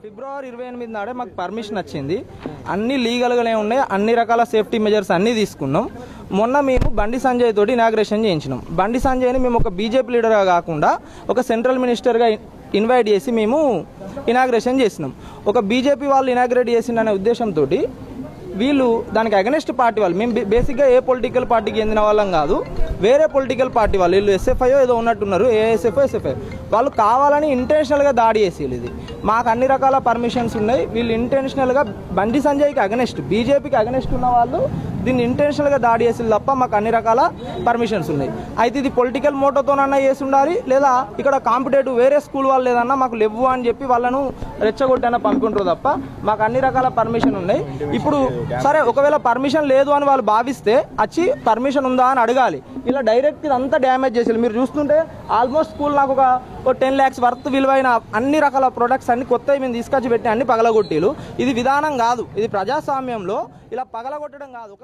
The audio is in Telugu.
ఫిబ్రవరి 28 నాడే మాకు పర్మిషన్ వచ్చింది. అన్ని లీగల్గానే ఉన్నాయి, అన్ని రకాల సేఫ్టీ మెజర్స్ అన్నీ తీసుకున్నాం. మొన్న మేము బండి సంజయ్ తోటి ఇనాగ్రేషన్ చేయించినాం. బండి సంజయ్ని మేము ఒక బీజేపీ లీడర్గా కాకుండా ఒక సెంట్రల్ మినిస్టర్గా ఇన్వైట్ చేసి మేము ఇనాగ్రేషన్ చేసినాం. ఒక బీజేపీ వాళ్ళు ఇనాగ్రేట్ చేసిందనే ఉద్దేశంతో వీళ్ళు దానికి అగెనెస్ట్ పార్టీ వాళ్ళు, మేము బేసిక్గా ఏ పొలిటికల్ పార్టీకి చెందిన వాళ్ళం కాదు, వేరే పొలిటికల్ పార్టీ వాళ్ళు, వీళ్ళు ఎస్ఎఫ్ఐ ఏదో ఉన్నట్టున్నారు, ఏఎస్ఎఫ్ఐ ఎస్ఎఫ్ఐ వాళ్ళు కావాలని ఇంటెన్షనల్గా దాడి చేసేది. ఇది మాకు అన్ని రకాల పర్మిషన్స్ ఉన్నాయి. వీళ్ళు ఇంటెన్షనల్గా బండి సంజయ్కి అగెనెస్ట్, బీజేపీకి అగెనెస్ట్ ఉన్న వాళ్ళు దీన్ని ఇంటెన్షనల్గా దాడి చేసేది తప్ప మాకు అన్ని రకాల పర్మిషన్స్ ఉన్నాయి. అయితే ఇది పొలిటికల్ మోటోతోనన్నా చేసి ఉండాలి, లేదా ఇక్కడ కాంపిటేటివ్ వేరే స్కూల్ వాళ్ళు లేదన్నా మాకు లేవు అని చెప్పి వాళ్ళను రెచ్చగొట్టైనా పంపుకుంటారు తప్ప మాకు అన్ని రకాల పర్మిషన్ ఉన్నాయి. ఇప్పుడు సరే ఒకవేళ పర్మిషన్ లేదు అని వాళ్ళు భావిస్తే వచ్చి పర్మిషన్ ఉందా అని అడగాలి. ఇలా డైరెక్ట్ ఇదంతా డ్యామేజ్ చేసేది. మీరు చూస్తుంటే ఆల్మోస్ట్ స్కూల్ నాకు ఒక 10 lakhs వర్త్ విలువైన అన్ని రకాల ప్రొడక్ట్స్ అన్ని కొత్తవి మేము తీసుకొచ్చి పెట్టి అన్ని పగలగొట్టీలు. ఇది విధానం కాదు, ఇది ప్రజాస్వామ్యంలో ఇలా పగలగొట్టడం కాదు.